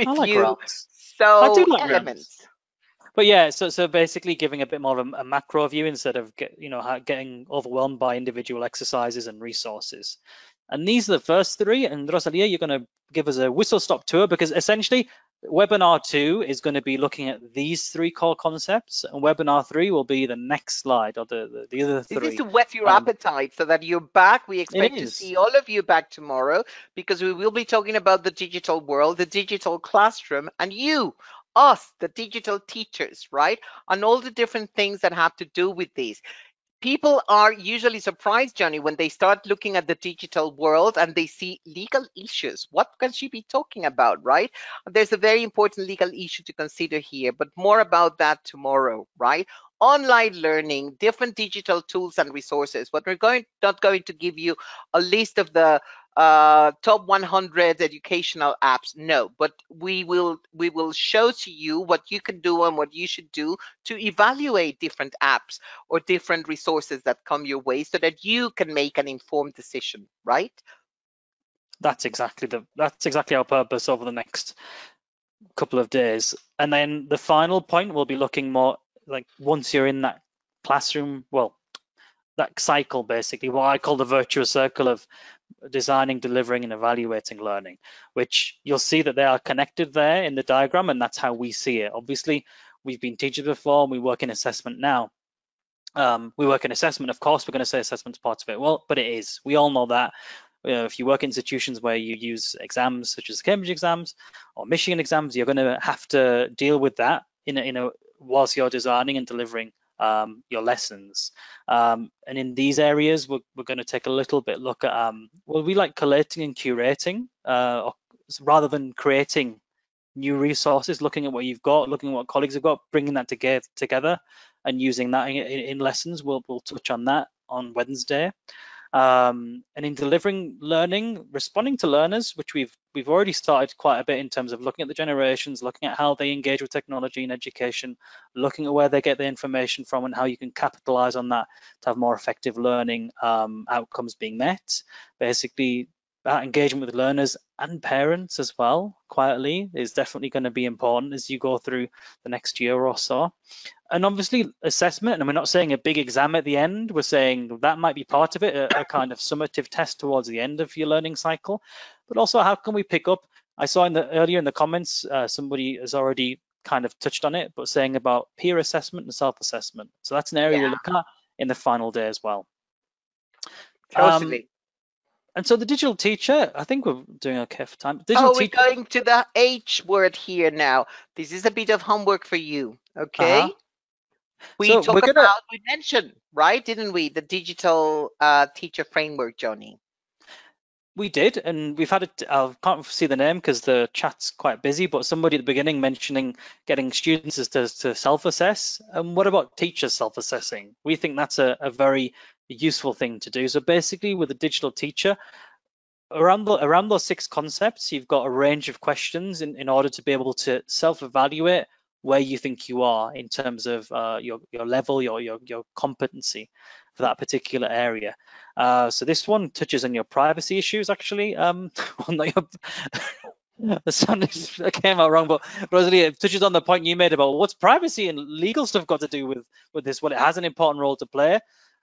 I with like you. realms. I do So like realms. elements. But yeah, so basically giving a bit more of a macro view instead of getting overwhelmed by individual exercises and resources. And these are the first 3. And Rosalia, you're going to give us a whistle stop tour because essentially webinar 2 is going to be looking at these 3 core concepts, and webinar 3 will be the next slide or the other This is 3. to whet your Um, appetite so that you're back. We it expect to is. see all of you back tomorrow because we will be talking about the digital world, the digital classroom, and you, us, the digital teachers, right? And all the different things that have to do with these. people are usually surprised, Johnny, when they start looking at the digital world and they see legal issues. What can she be talking about, right? There's a very important legal issue to consider here, but more about that tomorrow, right? Online learning, different digital tools and resources. But we're not going to give you a list of the top 100 educational apps. No, but we will show to you what you can do and what you should do to evaluate different apps or different resources that come your way so that you can make an informed decision, right? That's exactly our purpose over the next couple of days. And then the final point will be looking more like once you're in that classroom, well, that cycle, basically what I call the virtuous circle of designing, delivering, and evaluating learning, which you'll see that they are connected there in the diagram, and that's how we see it. Obviously, we've been teachers before, and we work in assessment now. We work in assessment, of course, we're going to say assessment's part of it. Well, but it is. We all know that. If you work in institutions where you use exams such as Cambridge exams or Michigan exams, you're going to have to deal with that whilst you're designing and delivering your lessons. And in these areas, we're going to take a little bit look at, well, we like collating and curating rather than creating new resources, looking at what you've got, looking at what colleagues have got, bringing that together and using that in lessons. We'll touch on that on Wednesday. And in delivering learning, responding to learners, which we've already started quite a bit in terms of looking at the generations, looking at how they engage with technology and education, looking at where they get the information from and how you can capitalize on that to have more effective learning outcomes being met. Basically, that engagement with learners and parents as well, quietly, is definitely going to be important as you go through the next year or so. And obviously assessment, and we're not saying a big exam at the end, we're saying that might be part of it, a kind of summative test towards the end of your learning cycle. But also, how can we pick up? I saw earlier in the comments, somebody has already kind of touched on it, but saying about peer assessment and self-assessment. So that's an area we'll look at in the final day as well. Totally. And so the digital teacher, I think we're doing okay for time. We're going to the H word here now. This is a bit of homework for you, okay? We mentioned, right, didn't we, the digital teacher framework, Johnny? We did, and we've had it. I can't see the name because the chat's quite busy, but somebody at the beginning mentioning getting students to self-assess. And what about teachers self-assessing? We think that's a very useful thing to do. So basically, with a digital teacher, around those 6 concepts, you've got a range of questions in order to be able to self-evaluate where you think you are in terms of your level, your competency for that particular area. So this one touches on your privacy issues, actually. The sound came out wrong, but Rosalie, it touches on the point you made about what's privacy and legal stuff got to do with this. Well, it has an important role to play.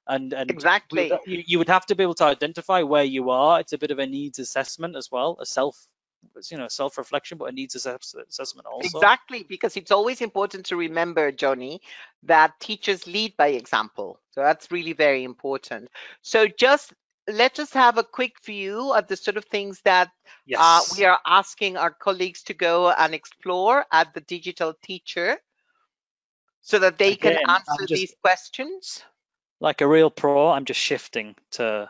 And exactly, you would have to be able to identify where you are. It's a bit of a needs assessment as well, a self-reflection, but a needs assessment also. Exactly, because it's always important to remember, Johnny, that teachers lead by example. So that's really very important. So let's just have a quick view of the sort of things that we are asking our colleagues to go and explore at the digital teacher so that they can answer these questions. Like a real pro, I'm just shifting to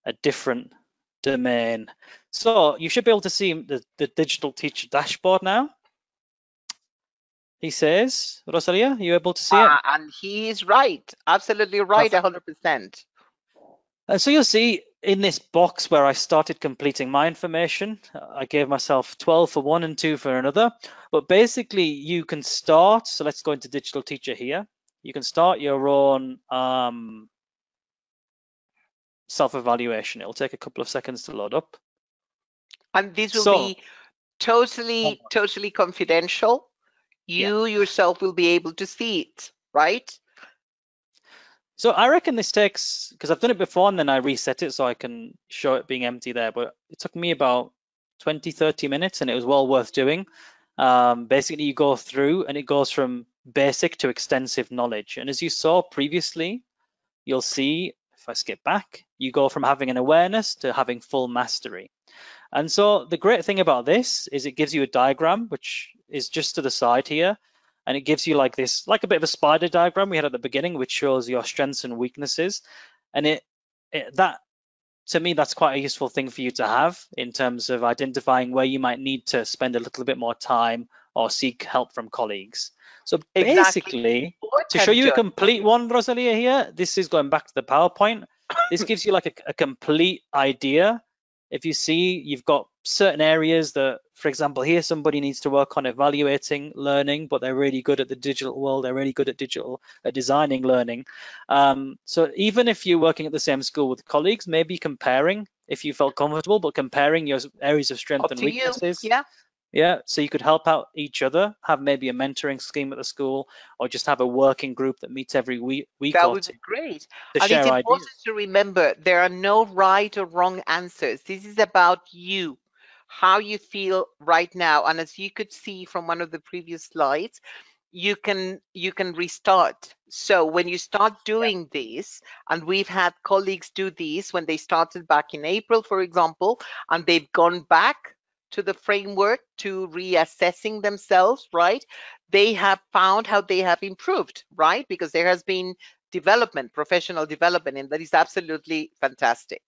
a different domain. So you should be able to see the digital teacher dashboard now. He says, Rosalia, are you able to see it? And he is right, absolutely right, 100%. So you'll see in this box where I started completing my information, I gave myself 12 for one and 2 for another. But basically you can start, so let's go into digital teacher here. You can start your own self-evaluation. It'll take a couple of seconds to load up. And this will be totally confidential. You yourself will be able to see it, right? So I reckon this takes, because I've done it before and then I reset it so I can show it being empty there, but it took me about 20-30 minutes and it was well worth doing. Basically you go through and it goes from basic to extensive knowledge. And as you saw previously, you'll see, if I skip back, you go from having an awareness to having full mastery. And so the great thing about this is it gives you a diagram, which is just to the side here. and it gives you like this, like a bit of a spider diagram we had at the beginning, which shows your strengths and weaknesses. And that, to me, that's quite a useful thing for you to have in terms of identifying where you might need to spend a little bit more time or seek help from colleagues. So Exactly. basically, to show Important, you a John. complete one, Rosalia, here, this is going back to the PowerPoint. This gives you like a complete idea. If you see, you've got certain areas that, for example, here somebody needs to work on evaluating learning, but they're really good at the digital world. They're really good at designing learning. So even if you're working at the same school with colleagues, maybe comparing, if you felt comfortable, but comparing your areas of strength Up and to you. weaknesses. Yeah. Yeah, so you could help out each other, have maybe a mentoring scheme at the school, or just have a working group that meets every week That or would two be great. to And it's share important ideas. to remember there are no right or wrong answers. This is about you, how you feel right now. And as you could see from one of the previous slides, you can restart. So when you start doing this, and we've had colleagues do this when they started back in April, for example, and they've gone back to the framework to reassessing themselves, right? They have found how they have improved, right? Because there has been development, professional development, and that is absolutely fantastic.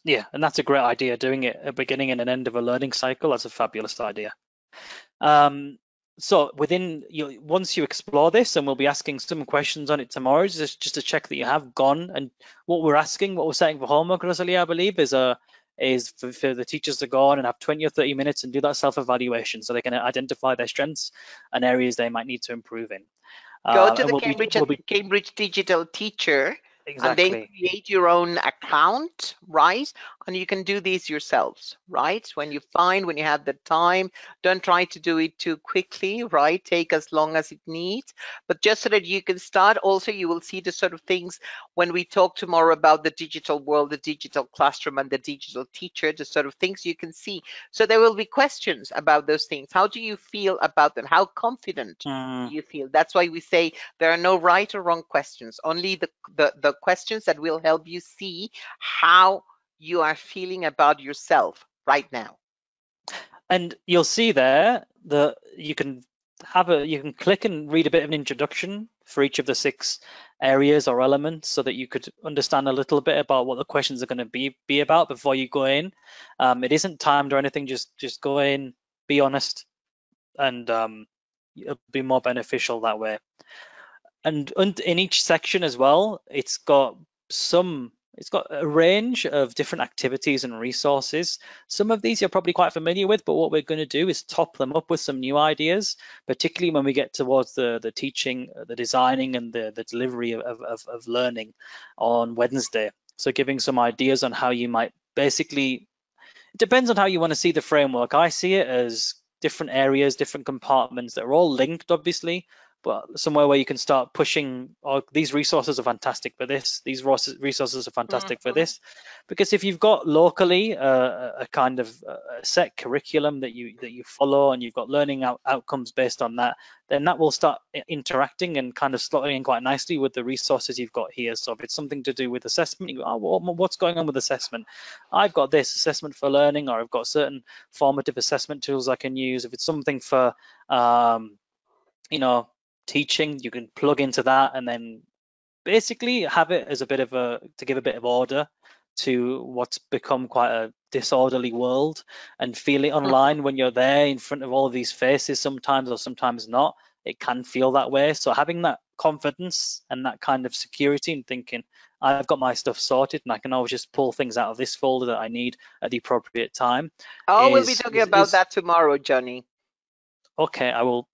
Yeah, and that's a great idea. Doing it at the beginning and an end of a learning cycle, that's a fabulous idea. So once you explore this, and we'll be asking some questions on it tomorrow, just to check that you have gone. And what we're setting for homework, Rosalia, I believe, is for the teachers to go on and have 20 or 30 minutes and do that self-evaluation so they can identify their strengths and areas they might need to improve in. Go to And the Cambridge Digital Teacher and then exactly. create your own account, right? And you can do these yourselves, right? When you have the time, don't try to do it too quickly, right? Take as long as it needs, but just so that you can start. Also, you will see the sort of things when we talk tomorrow about the digital world, the digital classroom, and the digital teacher, the sort of things you can see. So there will be questions about those things. How do you feel about them? How confident do you feel? That's why we say there are no right or wrong questions, only the questions that will help you see how you are feeling about yourself right now. And you'll see there that you can click and read a bit of an introduction for each of the 6 areas or elements so that you could understand a little bit about what the questions are going to be about before you go in. It isn't timed or anything, just go in, be honest, and it'll be more beneficial that way. And in each section as well, it's got a range of different activities and resources. Some of these you're probably quite familiar with, but what we're going to do is top them up with some new ideas, particularly when we get towards the teaching, the designing, and the delivery of learning on Wednesday. So giving some ideas on how you might it depends on how you want to see the framework. I see it as different areas, different compartments that are all linked, obviously, but somewhere where you can start pushing, these resources are fantastic for this, these resources are fantastic for this. Because if you've got locally a kind of a set curriculum that you follow, and you've got learning outcomes based on that, then that will start interacting and kind of slotting in quite nicely with the resources you've got here. So if it's something to do with assessment, you go, what's going on with assessment? I've got this assessment for learning, or I've got certain formative assessment tools I can use. If it's something for teaching, you can plug into that and then basically have it as to give a bit of order to what's become quite a disorderly world, and feel it online when you're there in front of all of these faces sometimes, or sometimes not. It can feel that way. So having that confidence and that kind of security and thinking, I've got my stuff sorted and I can always just pull things out of this folder that I need at the appropriate time. We'll be talking about that tomorrow, Johnny. Okay, I'll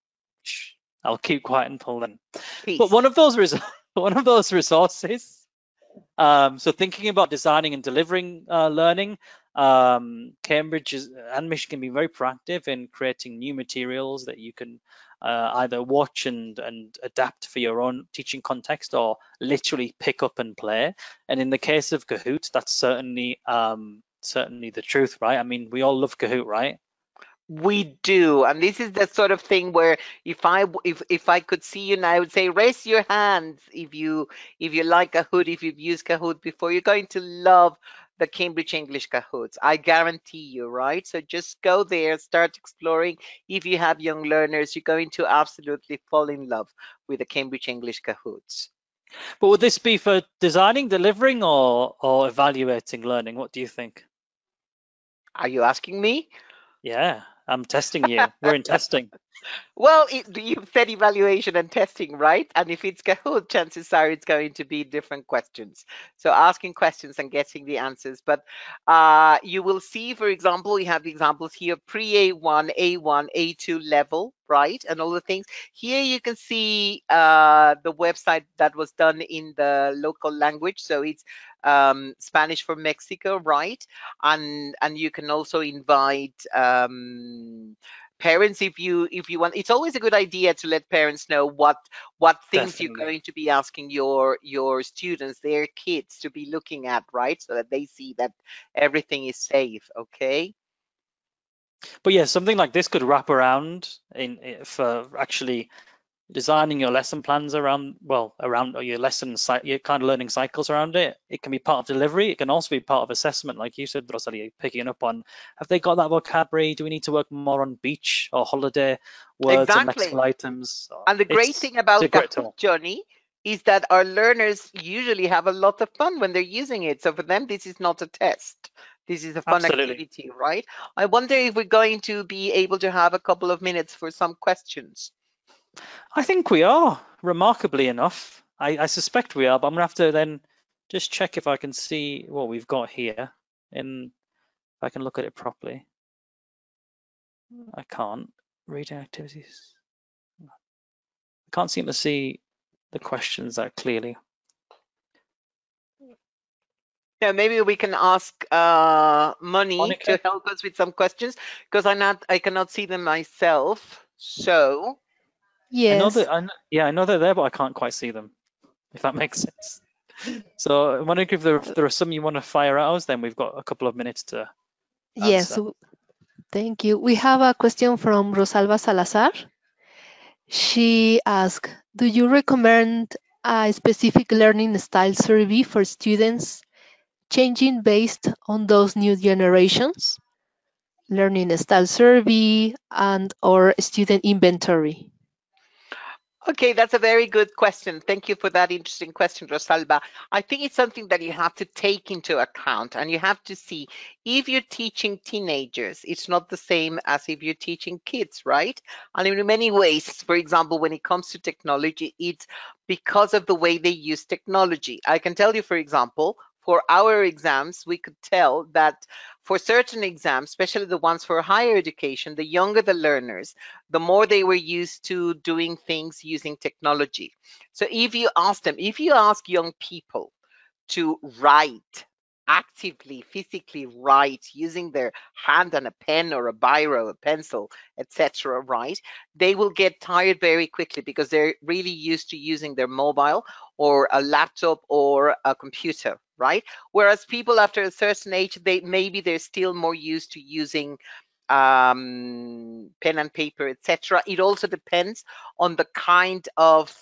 keep quiet until then. Peace. But one of those resources, so thinking about designing and delivering learning, Cambridge and Michigan be very proactive in creating new materials that you can either watch and adapt for your own teaching context, or literally pick up and play. And in the case of Kahoot, that's certainly the truth, right? I mean, we all love Kahoot, right? We do, and this is the sort of thing where if I could see you now, I would say raise your hands if you like Kahoot, if you've used Kahoot before. You're going to love the Cambridge English Kahoots. I guarantee you, right? So just go there, start exploring. If you have young learners, you're going to absolutely fall in love with the Cambridge English Kahoots. But would this be for designing, delivering, or evaluating learning? What do you think? Are you asking me? Yeah, I'm testing you. We're in testing. Well, you've said evaluation and testing, right? And if it's Kahoot, chances are it's going to be different questions. So asking questions and getting the answers. But you will see, for example, we have the examples here, pre-A1, A1, A2 level, right? And all the things. Here you can see the website that was done in the local language. So it's Spanish for Mexico, right? And you can also invite parents if you want. It's always a good idea to let parents know what things Definitely. you're going to be asking your students, their kids, to be looking at, right? So that they see that everything is safe. Okay. But yeah, something like this could wrap around for actually designing your lesson plans around, well, around your your kind of learning cycles around it. It can be part of delivery. It can also be part of assessment, like you said, Rosalia, picking up on, have they got that vocabulary? Do we need to work more on beach or holiday words and Exactly. lexical items? And the great thing about a great Kahoot, tool. Johnny, is that our learners usually have a lot of fun when they're using it. So for them, this is not a test. This is a fun Absolutely. activity, right? I wonder if we're going to be able to have a couple of minutes for some questions. I think we are, remarkably enough. I suspect we are, but I'm gonna have to then just check if I can see what we've got here. If I can look at it properly. I can't. Reading activities. I can't seem to see the questions that clearly. Yeah, maybe we can ask Money Monica? to help us with some questions, because I cannot see them myself. So I know Yes. that. I know they're there, but I can't quite see them. If that makes sense. So I'm wondering if there are some you want to fire at us. Then we've got a couple of minutes to Yes. answer. Thank you. We have a question from Rosalba Salazar. She asked, do you recommend a specific learning style survey for students changing based on those new generations? Learning style survey and or student inventory. okay, that's a very good question. Thank you for that interesting question, Rosalba. I think it's something that you have to take into account, and you have to see if you're teaching teenagers, it's not the same as if you're teaching kids, right? And in many ways, for example, when it comes to technology, it's because of the way they use technology. I can tell you, for example, for our exams, we could tell that for certain exams, especially the ones for higher education, the younger the learners, the more they were used to doing things using technology. So if you ask young people to write, actively, physically write using their hand and a pen or a biro, a pencil, etc., right, they will get tired very quickly because they're really used to using their mobile or a laptop or a computer, right? Whereas people after a certain age, they're still more used to using pen and paper, etc. It also depends on the kind of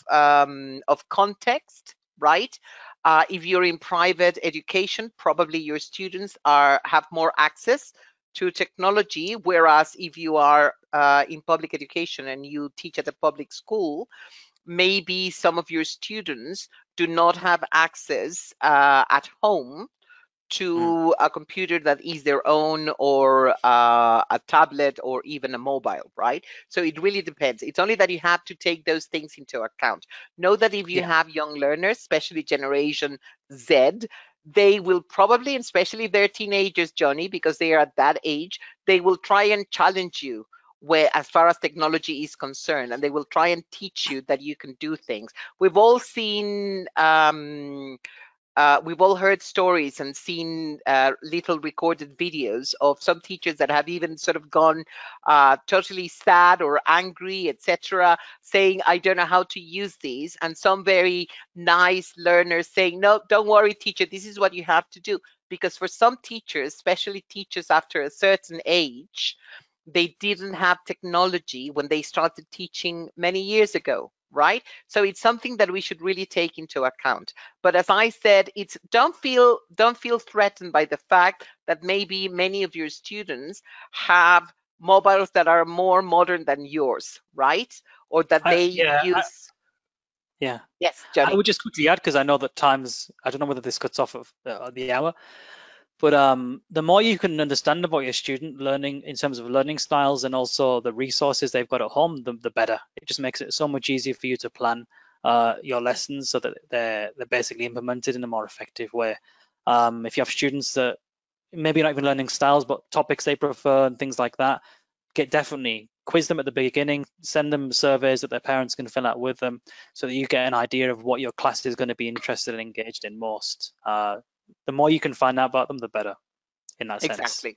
context, right? If you're in private education, probably your students have more access to technology, whereas if you are in public education and you teach at a public school, maybe some of your students do not have access at home to a computer that is their own, or a tablet, or even a mobile, right? So it really depends. It's only that you have to take those things into account. Know that if you have young learners, especially Generation Z, they will probably, and especially if they're teenagers, Johnny, because they are at that age, they will try and challenge you where, as far as technology is concerned, and they will try and teach you that you can do things. We've all seen we've all heard stories and seen little recorded videos of some teachers that have even sort of gone totally sad or angry, etc., saying, I don't know how to use these. And some very nice learners saying, no, don't worry, teacher, this is what you have to do. Because for some teachers, especially teachers after a certain age, they didn't have technology when they started teaching many years ago, right? So it's something that we should really take into account. But as I said, it's don't feel threatened by the fact that maybe many of your students have mobiles that are more modern than yours, right? Or that they use. Yeah. Yes, Johnny. I would just quickly add, because I know that I don't know whether this cuts off of the hour, but the more you can understand about your student learning in terms of learning styles and also the resources they've got at home, the better. It just makes it so much easier for you to plan your lessons so that they're basically implemented in a more effective way. If you have students that maybe not even learning styles, but topics they prefer and things like that, definitely quiz them at the beginning, send them surveys that their parents can fill out with them so that you get an idea of what your class is going to be interested and engaged in most. The more you can find out about them, the better in that sense. Exactly.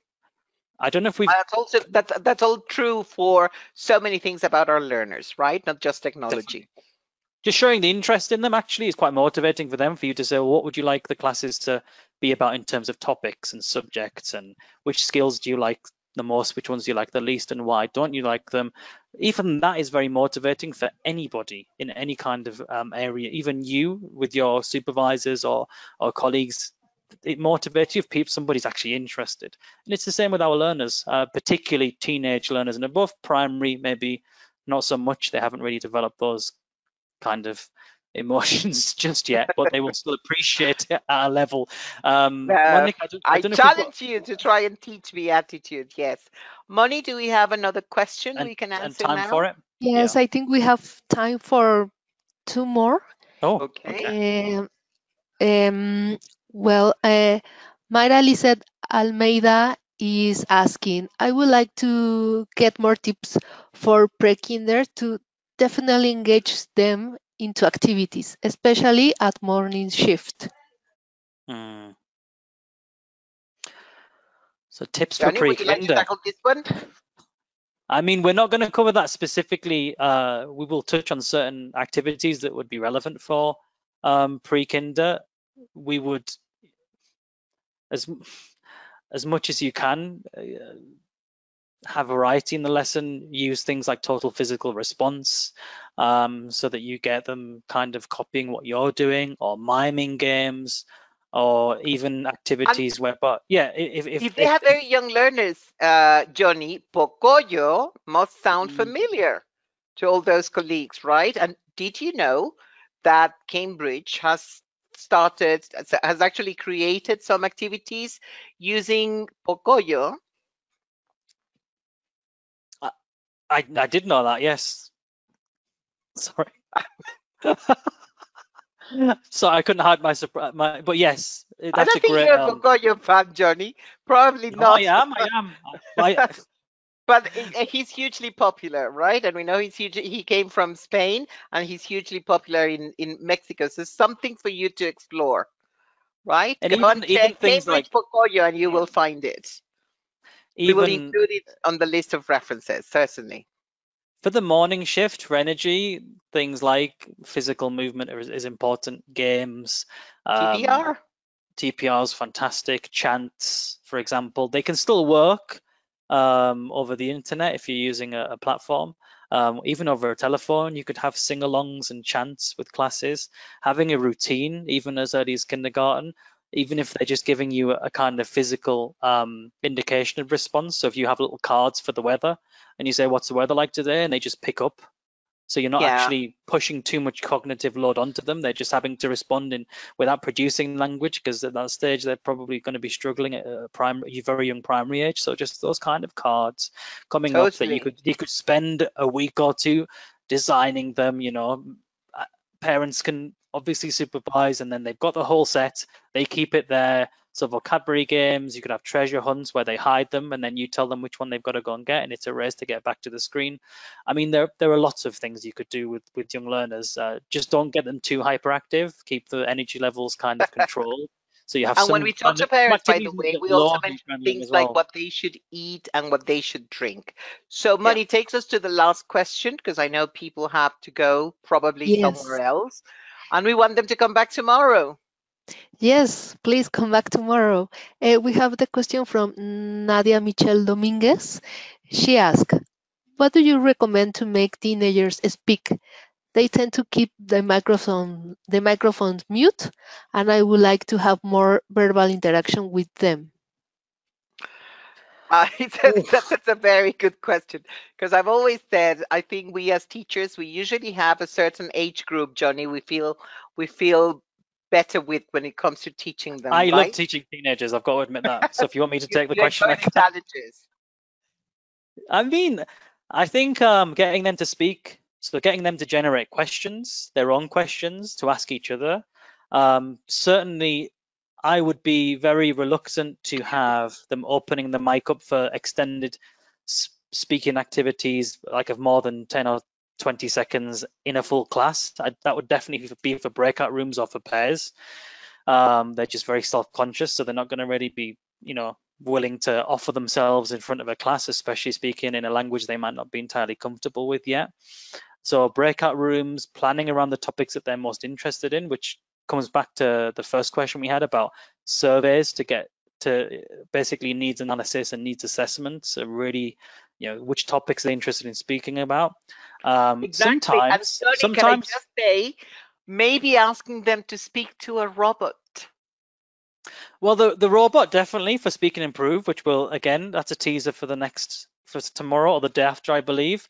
I don't know if we've... That's all true for so many things about our learners, right? Not just technology. Definitely. Just showing the interest in them actually is quite motivating for them, for you to say, well, what would you like the classes to be about in terms of topics and subjects, and which skills do you like the most, which ones do you like the least, and why don't you like them? Even that is very motivating for anybody in any kind of area, even you with your supervisors or colleagues. It motivates you if somebody's actually interested. And it's the same with our learners, particularly teenage learners and above. Primary, maybe not so much. They haven't really developed those kind of emotions just yet, but they will still appreciate it at a level. Monique, I challenge you to try and teach me attitude. Yes. Moni, do we have another question we can answer and time now? for it? Yes, yeah. I think we have time for 2 more. Oh, okay. Well, Mayra Lizeth Almeida is asking, I would like to get more tips for pre-kinder to definitely engage them into activities, especially at morning shift. So tips Johnny, for pre-kinder. would you like to tackle this one? I mean, we're not going to cover that specifically. We will touch on certain activities that would be relevant for pre-kinder. We would, as much as you can, have variety in the lesson, use things like total physical response so that you get them kind of copying what you're doing, or miming games, or even activities where, but yeah, if they have very young learners, Johnny, Pocoyo must sound familiar to all those colleagues, right? And did you know that Cambridge has actually created some activities using Pocoyo? I did know that, yes. Sorry. So I couldn't hide my surprise, but yes, that's I don't think you're a Pocoyo fan, Johnny. Probably not. I am. But he's hugely popular, right? And we know he came from Spain, and he's hugely popular in Mexico. So something for you to explore, right? And Go and check things Cambridge Pocoyo, and you will find it. We will include it on the list of references, certainly. For the morning shift, for energy, things like physical movement is important. Games, TPR is fantastic. Chants, for example, they can still work over the internet if you're using a platform. Even over a telephone, you could have sing-alongs and chants with classes. Having a routine, even as early as kindergarten, even if they're just giving you a kind of physical indication of response. So if you have little cards for the weather and you say, what's the weather like today? And they just pick up. So you're not actually pushing too much cognitive load onto them. They're just having to respond without producing language, because at that stage they're probably going to be struggling at a very young primary age. So just those kind of cards coming up that you could spend a week or two designing them. You know, parents can obviously supervise, and then they've got the whole set. They keep it there. So vocabulary games, you could have treasure hunts where they hide them, and then you tell them which one they've got to go and get, and it's a race to get back to the screen. I mean, there are lots of things you could do with young learners. Just don't get them too hyperactive. Keep the energy levels kind of controlled. So you have. And when we talk to parents, by the way, we also mention things like what they should eat and what they should drink. So Moni takes us to the last question, because I know people have to go probably somewhere else, and we want them to come back tomorrow. Yes, please come back tomorrow. We have the question from Nadia Michelle Dominguez. She asked, what do you recommend to make teenagers speak? they tend to keep the microphones mute, and I would like to have more verbal interaction with them. That's a very good question, because I've always said I think we as teachers, we usually have a certain age group, Johnny, we feel better with when it comes to teaching them. I right? love teaching teenagers, I've got to admit that. So if you want me to take the You question, enjoy the challenges. I mean, I think getting them to speak, so getting them to generate questions, their own questions to ask each other. Certainly, I would be very reluctant to have them opening the mic up for extended speaking activities, like of more than 10 or 20 seconds in a full class. That would definitely be for breakout rooms or for pairs. They're just very self-conscious, so they're not going to really be, willing to offer themselves in front of a class, especially speaking in a language they might not be entirely comfortable with yet. So breakout rooms, planning around the topics that they're most interested in, which comes back to the first question we had about surveys to get to basically needs analysis and needs assessments. So really, which topics they're interested in speaking about. Exactly. Sometimes, Can I just say, maybe asking them to speak to a robot. Well, the robot definitely for Speak and Improve, which will, again, that's a teaser for for tomorrow or the day after, I believe.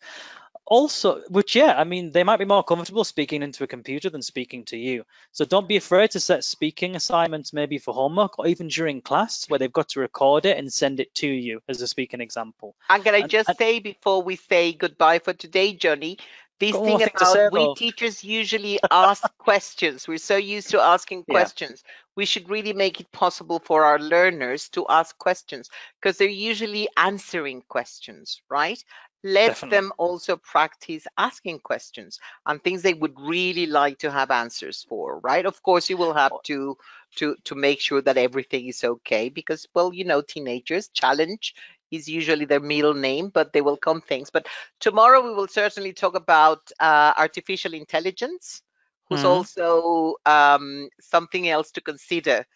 Also, I mean, they might be more comfortable speaking into a computer than speaking to you. So don't be afraid to set speaking assignments maybe for homework or even during class where they've got to record it and send it to you as a speaking example. And can I just say before we say goodbye for today, Johnny, this thing about we teachers usually ask questions. We're so used to asking questions. We should really make it possible for our learners to ask questions because they're usually answering questions, right? Let them also practice asking questions and things they would really like to have answers for, right? Of course, you will have to make sure that everything is okay because, well, teenagers, challenge is usually their middle name, but they will come things. But tomorrow we will certainly talk about artificial intelligence, who's also something else to consider,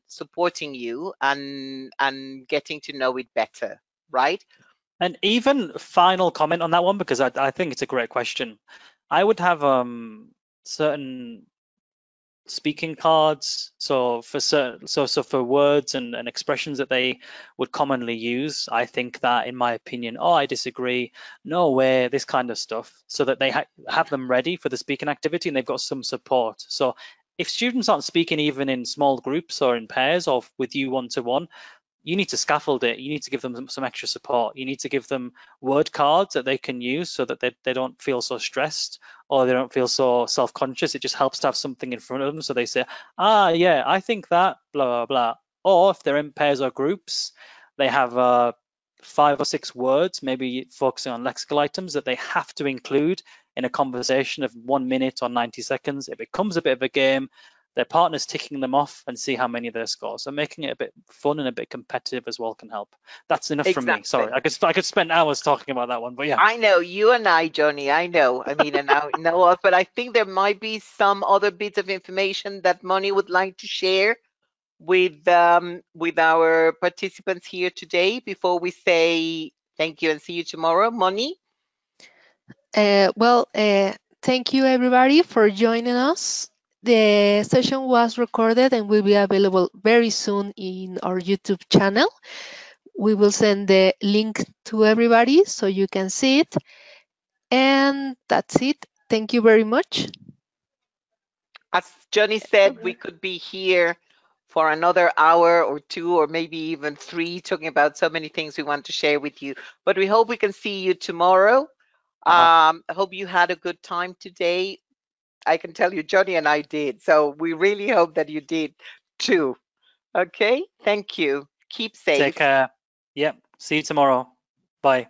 supporting you and getting to know it better, right? And even final comment on that one, because I think it's a great question. I would have certain speaking cards, so for words and expressions that they would commonly use. I think that, in my opinion, I disagree, no way, this kind of stuff, so that they have them ready for the speaking activity and they've got some support. So if students aren't speaking even in small groups or in pairs or with you one-to-one, you need to scaffold it. You need to give them some extra support. You need to give them word cards that they can use so that they don't feel so stressed or they don't feel so self-conscious. It just helps to have something in front of them so they say, yeah, I think that, blah, blah, blah. Or if they're in pairs or groups, they have 5 or 6 words, maybe focusing on lexical items that they have to include in a conversation of 1 minute or 90 seconds. It becomes a bit of a game. Their partner's ticking them off and see how many they score. So making it a bit fun and a bit competitive as well can help. That's enough from me. Sorry, I could spend hours talking about that one, but yeah. I know you and I, Johnny. I know. I mean, and I know, but I think there might be some other bits of information that Moni would like to share with our participants here today before we say thank you and see you tomorrow. Moni? Thank you everybody for joining us. The session was recorded and will be available very soon in our YouTube channel. We will send the link to everybody so you can see it. And that's it. Thank you very much. As Johnny said, we could be here for another hour or 2 or maybe even 3 talking about so many things we want to share with you. But we hope we can see you tomorrow. I hope you had a good time today. I can tell you, Johnny and I did. So we really hope that you did too. Okay, thank you. Keep safe. Take care. Yep. See you tomorrow. Bye.